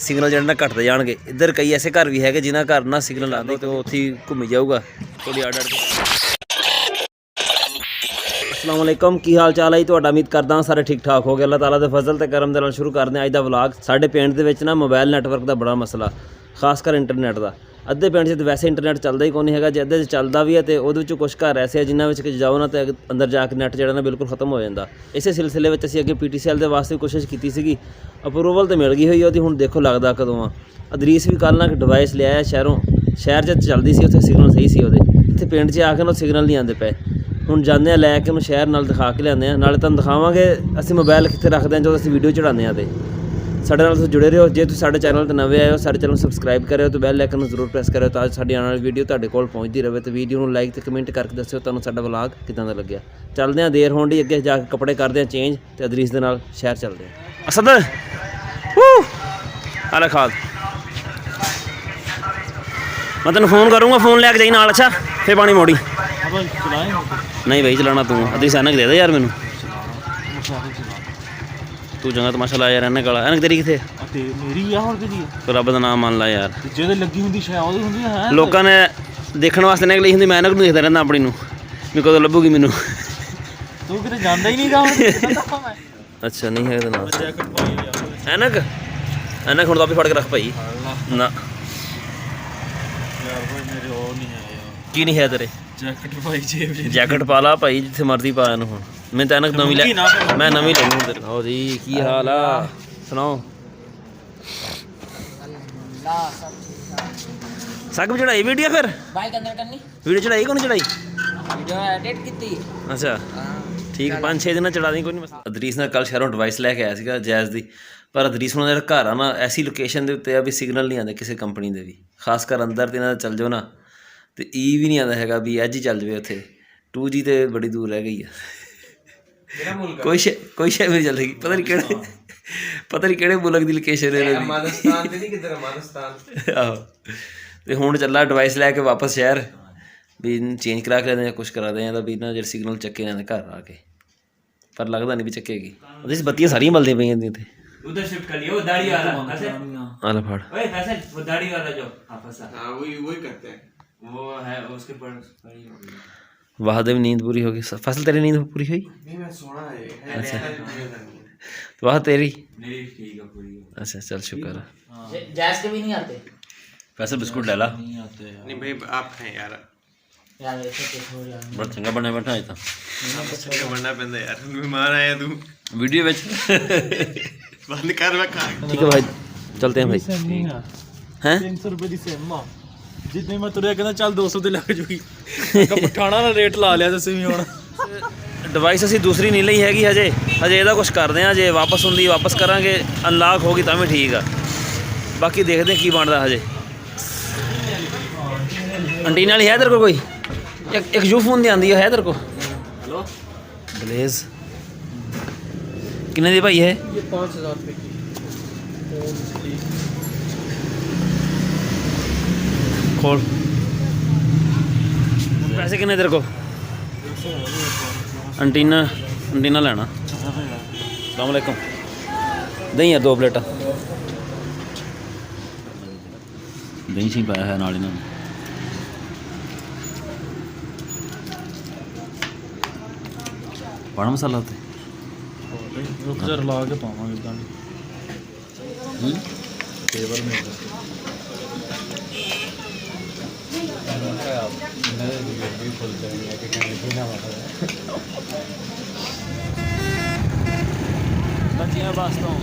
Signal जो घटते जाएंगे। इधर कई ऐसे घर भी है जिन्होंने घर ना सिग्नल आते तो उत्थे ही घूमी जाऊगा थोड़ी अड़ अड़ के। अस्सलाम वालेकुम, की हाल चाल है? तुहाडा उम्मीद करदा सारे ठीक ठाक हो गए। अल्लाह ताला दे फजल ते करम दे नाल शुरू करदे अज दा व्लॉग। साडे पिंड दे विच ना मोबाइल नैटवर्क दा बड़ा मसला, खासकर इंटरनेट दा। अद्धे पिंड च वैसे इंटरनेट चलदा ही कोई नहीं है, जे अद्धे चलदा भी है तो उहदे विचों कुछ घर ऐसे है जिन्हां जाओ ना तो अंदर जाके नैट जिहड़ा ना बिल्कुल खत्म हो जाता। इस सिलसिले में असीं अगे PTCL दे वास्ते कोशिश की सी, अप्रूवल तो मिल गई हुई है, हुण देखो लगदा कदों आ। अदरीस भी कल ना एक डिवाइस लिया शहरों, शहर च चलदी सी, उत्थे सिग्नल सही सी उहदे, इत्थे पिंड च आके ना सिग्नल नहीं आते पे। हुण जाने लैके उन्हें शहर नाल दिखा के लिआने, नाले तुहानूं दिखावांगे असीं मोबाइल कित्थे रखदे हां जो असीं वीडियो चढ़ाने आ। साडे नाल जुड़े रहो। जे तुसीं साडे चैनल ते नवे आए हो, साडे चैनल सबसक्राइब करो तो बैल आइकन जरूर प्रेस करो ताकि साडी आने वाली वीडियो तुहाडे कोल पहुँचती रहे। तो वीडियो नूं लाइक ते कमेंट करके दस्सिओ तुहानूं साडा व्लॉग किदां दा लग्गिआ। चलदे हां, देर होण दी, अगे जाके कपड़े करदे हां चेंज ते अदरीस दे नाल शहर चलदे हां। असद अरे खाद मैं तेन फोन करूँगा, फोन लैके जाई नाल। अच्छा फिर पानी मोड़ी नहीं भाई चलाना तू। अदरीस ऐनक दे दे यार मैनू, तू चंगा तमाशा ला यार। ऐनक वाला ऐनक तेरी किथे? मेरी आ और किदी है? रब दा नाम मान ला यार। जेदे लगी हुंदी शायद ओदी हुंदी है। लोकां ने देखण वास्ते ऐनक ਲਈ ਹੁੰਦੀ, मैं ऐनक ਨੂੰ ਦੇਖਦਾ ਰਹਿੰਦਾ ਆਪਣੀ ਨੂੰ, ਮੈਂ ਕਦੋਂ ਲੱਭੂਗੀ ਮੈਨੂੰ। ਤੂੰ ਕਿਤੇ ਜਾਂਦਾ ਹੀ ਨਹੀਂ ਗਾ ਹੁਣ। ਅੱਛਾ ਨਹੀਂ ਹੈਗਾ ਨਾ ऐनक। ऐनक ਹੁਣ ਤਾਂ ਵੀ ਫੜ ਕੇ ਰੱਖ ਭਾਈ ਨਾ यार भाई मेरे और नहीं है यार। की नहीं है तेरे? जैकेट भाई जेब जैकेट पा ला भाई जिथे मर्जी पा ਇਹਨੂੰ। ਹੁਣ मैं तो ऐनक नवी मैं नवी लूँ तेरे। हो जी की हाल आ, सुनाओ? सब चढ़ाई वीडियो फिर वीडियो चढ़ाई को नहीं चढ़ाई? वीडियो एडिट की। अच्छा ठीक, 5-6 दिन चढ़ा दी कोई नहीं। अदरीस ने कल शहरों डिवाइस लैके आया सीगा जैज़ दी, पर अदरीस हुणां दा घर आ ना ऐसी लोकेशन के उत्ते आ भी सिग्नल नहीं आते किसी कंपनी के भी, खासकर अंदर तो इन्हां दा चल जाओ ना तो भी नहीं आता है भी अज ही चल जाए। उत्थे 2G तो बड़ी दूर रह गई है। कोई शे भी चल रही, पता नहीं किहड़े मुल्क की लोकेशन है। आहो तो हुण चला डिवाइस लैके वापस शहर भी चेंज करा के लें, कुछ करा दें भी ना जो सिग्नल चक्के ने घर आके, पर लगता नहीं भी चक्केगी। उस बत्तियां सारियां बलदियां पईयां इत्थे। उधर शिफ्ट कर लियो, वो दाढ़ी वाला आला फाड़। ओए फैसल वो दाढ़ी वाला जो फसा, हां वही करते हैं, वो है उसके पर। वाह देव नींद पूरी हो गई। फसल तेरी नींद पूरी हुई? नहीं मैं सोना है। अच्छा तो वाह तेरी मेरी ठीक है पूरी। अच्छा चल शुक्र है। जैस के भी नहीं आते फैसल, बिस्कुट ले ला। नहीं आते यार। नहीं भाई आप हैं यार ऐसे तो यार बड़ा चंगा बना बैठा है। तो चंगा बनना पैंदा यार, मेहमान आया तू वीडियो में बंद कर रखा। ठीक है भाई चलते हैं भाई। हैं 300 रुपए दी सेम जितने मैं तुरे कहना चल 200 ਤੇ ਲੱਗ ਜੂਗੀ। ਪਠਾਣਾ ਦਾ ਰੇਟ ਲਾ ਲਿਆ ਤੁਸੀਂ ਵੀ ਹੁਣ। डिवाइस ਅਸੀਂ दूसरी नहीं ਲਈ ਹੈਗੀ ਹਜੇ ਇਹਦਾ ਕੁਝ ਕਰਦੇ ਆ। ਜੇ ਵਾਪਸ ਹੁੰਦੀ ਵਾਪਸ ਕਰਾਂਗੇ, ਅਨਲੌਕ ਹੋਗੀ ਤਾਂ ਵੀ ਠੀਕ ਆ, ਬਾਕੀ ਦੇਖਦੇ ਕੀ ਬਣਦਾ। ਹਜੇ एंटीना वाली है तेरे को कोई? एक यू फोन दी आंदी है तेरे को? हेलो ब्लेज कितने दी भाई है? ये 5000 रुपये की। खोल पैसे कितने तेरे को? एंटीना लेना। अस्सलाम वालेकुम, दही है 2 प्लेटा दही सी पाया है नाल इन्होंने। पाना मसाला उत्ते ला के पावांगे टेबल में बच्चियां वास्तों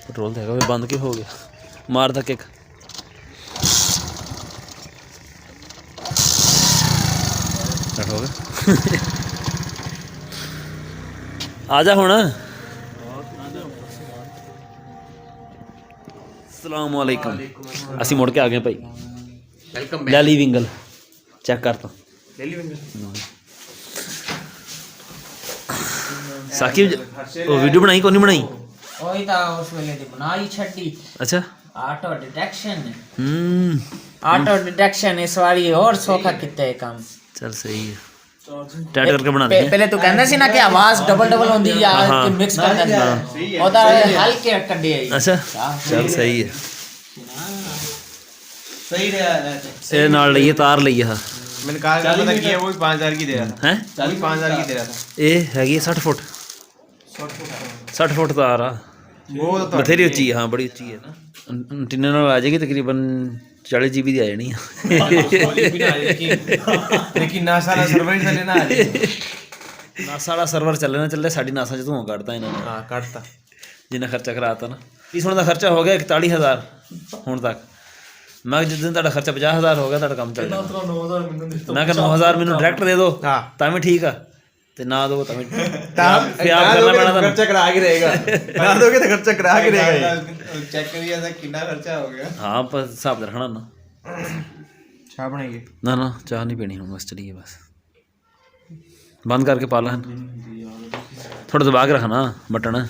पेट्रोल देगा भी बंद क्यों हो गया? मार था किक। हो गया आजा हुण। अस्सलाम वालेकुम, असी मुड़ के आ गए भाई। वेलकम लैली विंगल चेक कर तो लैली विंगल। साकिब वीडियो बनाई को नहीं बनाई? ओही ता उस वेले दी बनाई छड्डी। अच्छा ऑटो डिटेक्शन ऑटो डिटेक्शन इस वाली और सौखा कितना है काम। चल सही है टाइट करके बना दे पहले तू कहना सी ना कि आवाज डबल होंदी या कि मिक्स कर देंदा ओदा हल्के कड्डे आई। अच्छा चल सही है सही रहा है। ਇਹ ਨਾਲ ਲਈਏ ਤਾਰ ਲਈ ਆ मैंने कहा था पता किया वो भी 5000 की दे रहा था। ਹੈ 5000 की दे रहा था। ਇਹ ਹੈਗੀ 60 ਫੁੱਟ 60 ਫੁੱਟ ਤਾਰ ਆ वो तो ਬਥੇਰੀ ਉੱਚੀ ਆ, ਹਾਂ ਬੜੀ ਉੱਚੀ ਹੈ ਨਾ। ਐਂਟੀਨਾ ਨਾਲ ਆ ਜਾਏਗੀ ਤਕਰੀਬਨ 40 GB ਦੀ ਆ ਜਾਣੀ ਆ। लेकिन नासा का सर्वर ही लेना है। ਨਾਸਾ ਵਾਲਾ ਸਰਵਰ ਚੱਲੇ ਨਾ ਚੱਲੇ, ਸਾਡੀ ਨਾਸਾ 'ਚ ਧੂਆਂ ਕੱਢਤਾ ਇਹਨਾਂ ਨੇ। हां काटता ਜਿੰਨਾ ਖਰਚਾ ਕਰਾਤਾ ਨਾ। ਇਸ ਹੁਣ ਦਾ ਖਰਚਾ ਹੋ ਗਿਆ 41000 ਹੁਣ ਤੱਕ। ਮੈਂ ਕਿਹਾ ਜਿੱਦਣ ਤੁਹਾਡਾ ਖਰਚਾ 50000 ਹੋ ਗਿਆ ਤੁਹਾਡਾ ਕੰਮ ਚੱਲ ਜਾਣਾ। 9000 ਮੈਨੂੰ ਮੈਂ ਕਿਹਾ 9000 ਮੈਨੂੰ ਡਾਇਰੈਕਟ ਦੇ ਦਿਓ ਹਾਂ ਤਾਂ ਵੀ ਠੀਕ ਆ, ਤੇ ਨਾ ਦੋ ਤਾਂ ਵੀ फिर ਫਿਰ ਆਪ ਕਰਨਾ ਪੈਣਾ ਤੁਹਾਨੂੰ। खर्चा करा के रहेगा ना दोगे तो खर्चा करा के रहेगा। चेक करिए था कितना खर्चा हो गया। ਹਾਂ ਪਰ ਹਿਸਾਬ ਦਾ ਰੱਖਣਾ ਨਾ। चाय बनाइए। ਨਾ ਨਾ ਚਾਹ ਨਹੀਂ ਪੀਣੀ ਹੁਣ, ਬਸ ਚਲੀਏ ਬਸ। ਬੰਦ ਕਰਕੇ ਪਾ ਲਾ ਥੋੜਾ ਦਬਾ ਕੇ ਰੱਖਣਾ ਬਟਨ।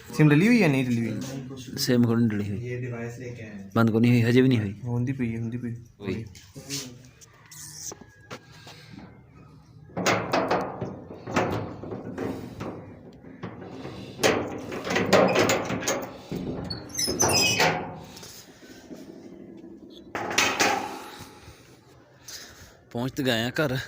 सिम डली हुई या नहीं डली हुई? ਸੇਮ ਕੋ ਨਹੀਂ ਡਲੀ ਹੋਈ, ये डिवाइस लेके आए ਬੰਦ ਕੋ ਨਹੀਂ ਹੋਈ, ਹਜੇ ਵੀ ਨਹੀਂ ਹੋਈ। होंदी पई होंदी पई ਹੋਈ ਪਹੁੰਚ ਤੇ ਗਏ ਆ ਘਰ।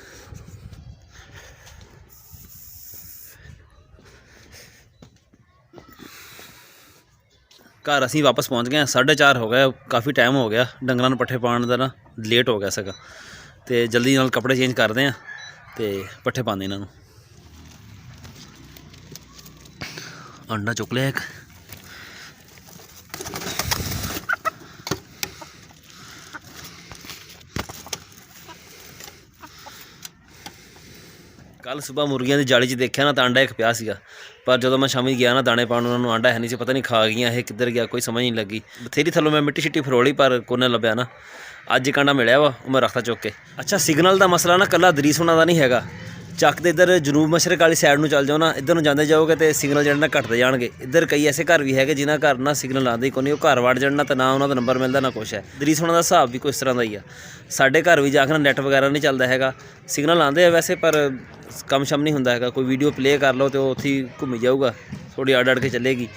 ਘਰ ਅਸੀਂ ਵਾਪਸ ਪਹੁੰਚ ਗਏ ਹਾਂ। 4:30 ਹੋ ਗਿਆ, ਕਾਫੀ ਟਾਈਮ ਹੋ ਗਿਆ। ਡੰਗਰਾਂ ਨੂੰ ਪੱਠੇ ਪਾਉਣ ਦਾ ਨਾ ਲੇਟ ਹੋ ਗਿਆ ਸੀਗਾ, ਤੇ ਜਲਦੀ ਨਾਲ ਕੱਪੜੇ ਚੇਂਜ ਕਰਦੇ ਹਾਂ ਤੇ ਪੱਠੇ ਪਾਉਂਦੇ ਇਹਨਾਂ ਨੂੰ। ਅੰਡਾ ਚੁੱਕ ਲਿਆ ਇੱਕ। ਕੱਲ ਸਵੇਰ ਮੁਰਗੀਆਂ ਦੀ ਜਾਲੀ 'ਚ ਦੇਖਿਆ ਨਾ ਤਾਂ ਆਂਡਾ ਇੱਕ ਪਿਆ ਸੀਗਾ, ਪਰ ਜਦੋਂ ਮੈਂ ਸ਼ਾਮੀ ਗਿਆ ਨਾ ਦਾਣੇ ਪਾਉਣ ਉਹਨਾਂ ਨੂੰ ਆਂਡਾ ਹੈ ਨਹੀਂ ਸੀ। ਪਤਾ ਨਹੀਂ ਖਾ ਗਈਆਂ ਇਹ, ਕਿੱਧਰ ਗਿਆ ਕੋਈ ਸਮਝ ਨਹੀਂ ਲੱਗੀ। ਬਥੇਰੀ ਥੱਲੋਂ ਮੈਂ ਮਿੱਟੀ ਛਿੱਟੀ ਫਰੋਲੀ ਪਰ ਕੋਈ ਨਾ ਲੱਭਿਆ ਨਾ। ਅੱਜ ਇੱਕ ਆਂਡਾ ਮਿਲਿਆ ਵਾ, ਉਹ ਮੈਂ ਰੱਖਤਾ ਚੁੱਕ ਕੇ। ਅੱਛਾ ਸਿਗਨਲ ਦਾ ਮਸਲਾ ਨਾ ਕੱਲਾ ਦਰੀਸ ਹੋਣਾ ਦਾ ਨਹੀਂ ਹੈਗਾ। ਚੱਕ ਦੇ ਇੱਧਰ ਜਨੂਬ ਮਸ਼ਰਕ ਵਾਲੀ ਸਾਈਡ ਨੂੰ ਚੱਲ ਜਾਓ ਨਾ, ਇੱਧਰ ਨੂੰ ਜਾਂਦੇ ਜਾਓਗੇ ਤੇ ਸਿਗਨਲ ਜਿਹੜੇ ਨਾ ਘਟਦੇ ਜਾਣਗੇ। ਇੱਧਰ ਕਈ ਐਸੇ ਘਰ ਵੀ ਹੈਗੇ ਜਿਨ੍ਹਾਂ ਘਰ ਨਾ ਸਿਗਨਲ ਆਉਂਦੇ ਹੀ ਕੋਈ ਨਹੀਂ, ਉਹ ਘਰ ਵੜ ਜਾਣ ਤੇ ਨਾ ਉਹਨਾਂ ਦਾ ਨੰਬਰ ਮਿਲਦਾ ਨਾ ਕੁਛ ਹੈ। ਦਰੀਸ ਹੋਣਾ ਦਾ ਹਿਸਾਬ ਵੀ ਕੋਈ ਇਸ ਤਰ੍ਹਾਂ ਦਾ ਹੀ ਆ। ਸਾਡੇ ਘਰ ਵੀ ਜਾ ਕੇ ਨਾ ਨੈੱਟ ਵਗੈਰਾ ਨਹੀਂ ਚੱਲਦਾ ਹੈਗਾ, ਸਿਗਨਲ ਆਉਂਦੇ ਆ ਵੈਸੇ ਪਰ ਕੰਮ ਸ਼ਮ ਨਹੀਂ ਹੁੰਦਾ ਹੈਗਾ। ਕੋਈ ਵੀਡੀਓ ਪਲੇਅ ਕਰ ਲਓ ਤੇ ਉਹ ਉੱਥੇ ਹੀ ਘੁੰਮੀ ਜਾਊਗਾ, ਥੋੜ੍ਹੀ ਅੱਡ ਕੇ ਚੱਲੇਗੀ।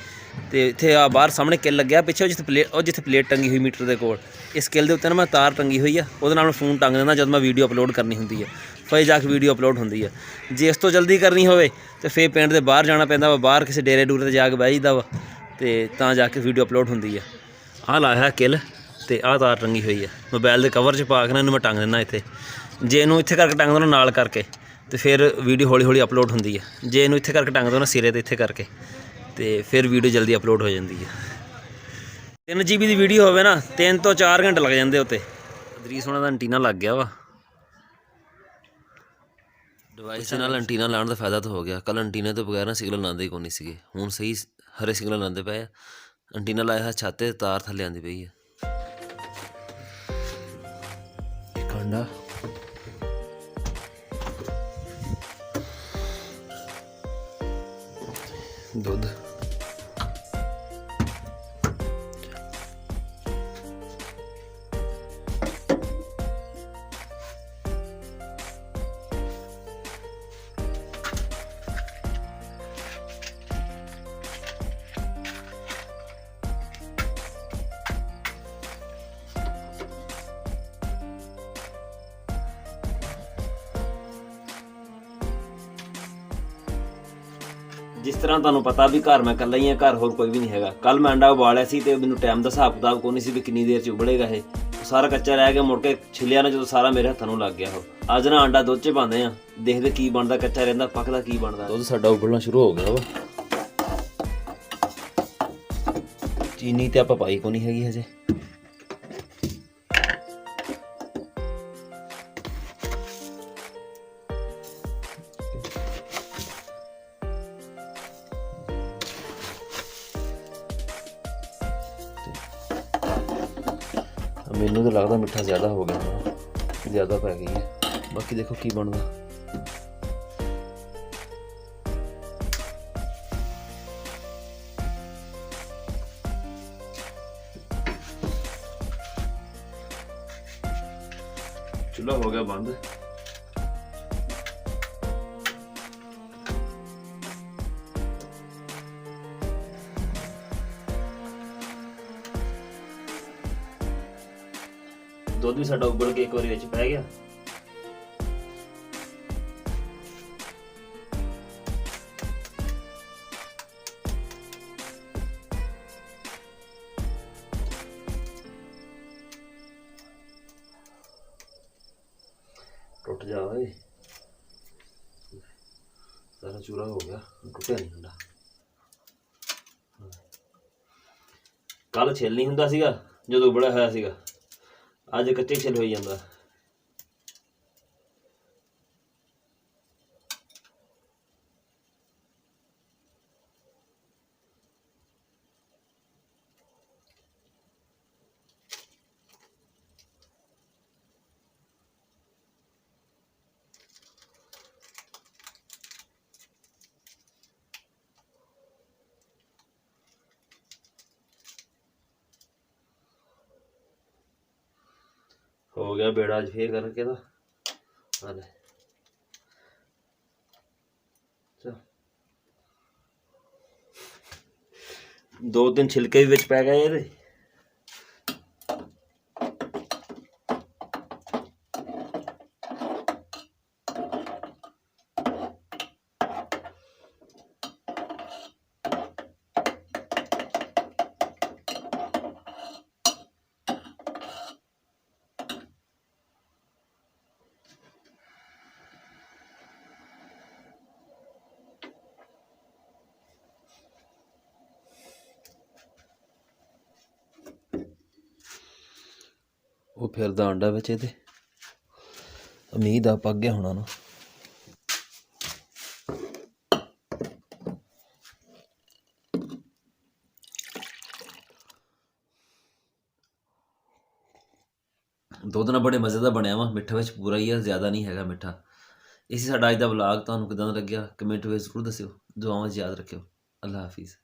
ਤੇ ਇੱਥੇ ਆ ਬਾਹਰ ਸਾਹਮਣੇ ਕਿੱਲ ਲੱਗਿਆ ਪਿੱਛੇ, ਜਿੱਥੇ ਪਲੇਟ ਟੰਗੀ ਹੋਈ ਮੀਟਰ ਦੇ ਕੋਲ, ਇਸ ਕਿੱਲ ਦੇ ਉੱਤੇ ਨਾ ਮੈਂ ਤਾਰ ਟੰਗੀ ਹੋਈ ਆ, ਉਹਦੇ ਨਾਲ ਮੈਂ ਫੋਨ ਟੰਗ ਦਿੰਦਾ ਜਦੋਂ ਮੈਂ ਵੀਡੀਓ ਅਪਲੋਡ ਕਰਨੀ ਹੁੰਦੀ ਹੈ। ਫਿਰ ਜਾ ਕੇ ਵੀਡੀਓ ਅਪਲੋਡ ਹੁੰਦੀ ਹੈ। ਜੇ ਇਸ ਤੋਂ ਜਲਦੀ ਕਰਨੀ ਹੋਵੇ ਤਾਂ ਫਿਰ ਪਿੰਡ ਦੇ ਬਾਹਰ ਜਾਣਾ ਪੈਂਦਾ ਵਾ, ਬਾਹਰ ਕਿਸੇ ਡੇਰੇ ਡੂਰੇ 'ਤੇ ਜਾ ਕੇ ਬਹਿ ਜਾਈਦਾ ਵਾ, ਤੇ ਤਾਂ ਜਾ ਕੇ ਵੀਡੀਓ ਅਪਲੋਡ ਹੁੰਦੀ ਹੈ। ਆਹ ਲਾਇਆ ਕਿੱਲ ਤੇ ਆਹ ਤਾਰ ਟੰਗੀ ਹੋਈ ਹੈ, ਮੋਬਾਈਲ ਦੇ ਕਵਰ 'ਚ ਪਾ ਕੇ ਨਾ ਇਹਨੂੰ ਮੈਂ ਟੰਗ ਦਿੰਦਾ ਇੱਥੇ। ਜੇ ਇਹਨੂੰ ਇੱਥੇ ਕਰਕੇ ਟੰਗ ਦੋ ਨਾਲ ਕਰਕੇ ਤੇ ਫਿਰ ਵੀਡੀਓ ਹੌਲੀ ਹੌਲੀ ਅਪਲੋਡ ਹੁੰਦੀ ਹੈ। ਜੇ ਇਹਨੂੰ ਇੱਥੇ ਕਰਕੇ ਟੰਗ ਦੋ ਨਾ ਸਿਰੇ 'ਤੇ ਇੱਥੇ ਕਰਕੇ, ਤੇ ਫਿਰ ਵੀਡੀਓ ਜਲਦੀ ਅਪਲੋਡ ਹੋ ਜਾਂਦੀ ਹੈ। 3 GB ਦੀ ਵੀਡੀਓ ਹੋਵੇ ਨਾ 3 ਤੋਂ 4 ਘੰਟੇ ਲੱਗ ਜਾਂਦੇ ਉੱਤੇ। ਦਰੀਸ ਹੋਣਾ ਦਾ ਐਂਟੀਨਾ ਲੱਗ ਗਿਆ ਵਾ। ਡਿਵਾਈਸ ਦੇ ਨਾਲ ਐਂਟੀਨਾ ਲਾਉਣ ਦਾ ਫਾਇਦਾ ਤਾਂ ਹੋ ਗਿਆ। ਕੱਲ੍ਹ ਐਂਟੀਨਾ ਤੋਂ ਬਗੈਰ ਨਾ ਸਿਗਨਲ ਆਉਂਦੇ ਹੀ ਕੋਈ ਨਹੀਂ ਸੀਗੇ, ਹੁਣ ਸਹੀ ਹਰੇ ਸਿਗਨਲ ਆਉਂਦੇ ਪਏ ਆ। ਐਂਟੀਨਾ ਲਾਇਆ ਹੈ ਛੱਤ 'ਤੇ, ਤਾਰ ਥੱਲੇ ਆਉਂਦੀ ਪਈ ਹੈ। ਇੱਕ ਅੰਡਾ ਦੁੱਧ ਜਿਸ ਤਰ੍ਹਾਂ ਤੁਹਾਨੂੰ ਪਤਾ ਵੀ ਘਰ ਮੈਂ ਇਕੱਲਾ ਹੀ ਹਾਂ, ਘਰ ਹੋਰ ਕੋਈ ਵੀ ਨਹੀਂ ਹੈਗਾ। ਕੱਲ ਮੈਂ ਅੰਡਾ ਉਬਾਲਿਆ ਸੀ ਤੇ ਮੈਨੂੰ ਟਾਈਮ ਦਾ ਹਿਸਾਬ ਕਿਤਾਬ ਕੋਈ ਨਹੀਂ ਸੀ ਵੀ ਕਿੰਨੀ ਦੇਰ 'ਚ ਉਬਲੇਗਾ। ਇਹ ਸਾਰਾ ਕੱਚਾ ਰਹਿ ਗਿਆ, ਮੁੜ ਕੇ ਛਿੱਲਿਆ ਨਾ ਜਦੋਂ ਸਾਰਾ ਮੇਰੇ ਹੱਥਾਂ ਨੂੰ ਲੱਗ ਗਿਆ। ਉਹ ਅੱਜ ਨਾ ਅੰਡਾ ਦੁੱਧ 'ਚ ਪਾਉਂਦੇ ਆ, ਦੇਖਦੇ ਕੀ ਬਣਦਾ, ਕੱਚਾ ਰਹਿੰਦਾ ਪੱਕਦਾ ਕੀ ਬਣਦਾ। ਦੁੱਧ ਸਾਡਾ ਉਬਲਣਾ ਸ਼ੁਰੂ ਹੋ ਗਿਆ ਵਾ। ਚੀਨੀ ਤੇ ਆਪਾਂ ਪਾਈ ਕੋਈ ਨਹੀਂ ਹੈਗੀ ਹਜੇ। ਮੈਨੂੰ ਤਾਂ ਲੱਗਦਾ ਮਿੱਠਾ ਜ਼ਿਆਦਾ ਹੋ ਗਿਆ, ਜ਼ਿਆਦਾ ਪੈ ਗਈ ਹੈ। ਬਾਕੀ ਦੇਖੋ ਕੀ ਬਣਦਾ। ਚੁੱਲ੍ਹਾ ਹੋ ਗਿਆ ਬੰਦ। ਦੁੱਧ ਵੀ ਸਾਡਾ ਉਬਲ ਕੇ ਇੱਕ ਵਾਰੀ ਵਿੱਚ ਪੈ ਗਿਆ। ਟੁੱਟ ਜਾ ਓਏ, ਸਾਰਾ ਚੂਰਾ ਹੋ ਗਿਆ, ਟੁੱਟਿਆ ਨਹੀਂ ਹੁੰਦਾ। ਕੱਲ ਛਿੱਲ ਨਹੀਂ ਹੁੰਦਾ ਸੀਗਾ ਜਦੋਂ ਉਬਲਿਆ ਹੋਇਆ ਸੀਗਾ, ਅੱਜ ਕੱਚੇ ਛਿੱਲ ਹੋਈ ਜਾਂਦਾ। ਹੋ ਗਿਆ ਬੇੜਾ ਅੱਜ ਫੇਰ ਕਰਕੇ ਦਾ। ਆ ਲੈ ਚਲ, 2-3 ਛਿਲਕੇ ਵੀ ਵਿੱਚ ਪੈ ਗਏ ਇਹਦੇ। ਉਹ ਫਿਰਦਾ ਅੰਡਾ ਵਿੱਚ ਇਹਦੇ, ਉਮੀਦ ਆ ਪੱਕ ਗਿਆ ਹੋਣਾ ਨਾ। ਦੁੱਧ ਨਾਲ ਬੜੇ ਮਜ਼ੇ ਦਾ ਬਣਿਆ ਵਾ, ਮਿੱਠਾ ਵਿੱਚ ਪੂਰਾ ਹੀ ਆ, ਜ਼ਿਆਦਾ ਨਹੀਂ ਹੈਗਾ ਮਿੱਠਾ। ਇਹ ਸੀ ਸਾਡਾ ਅੱਜ ਦਾ ਵਲੌਗ। ਤੁਹਾਨੂੰ ਕਿੱਦਾਂ ਦਾ ਲੱਗਿਆ ਕਮੈਂਟ ਵਿੱਚ ਜ਼ਰੂਰ ਦੱਸਿਓ। ਦੁਆਵਾਂ 'ਚ ਯਾਦ ਰੱਖਿਓ। ਅੱਲਾ ਹਾਫਿਜ਼।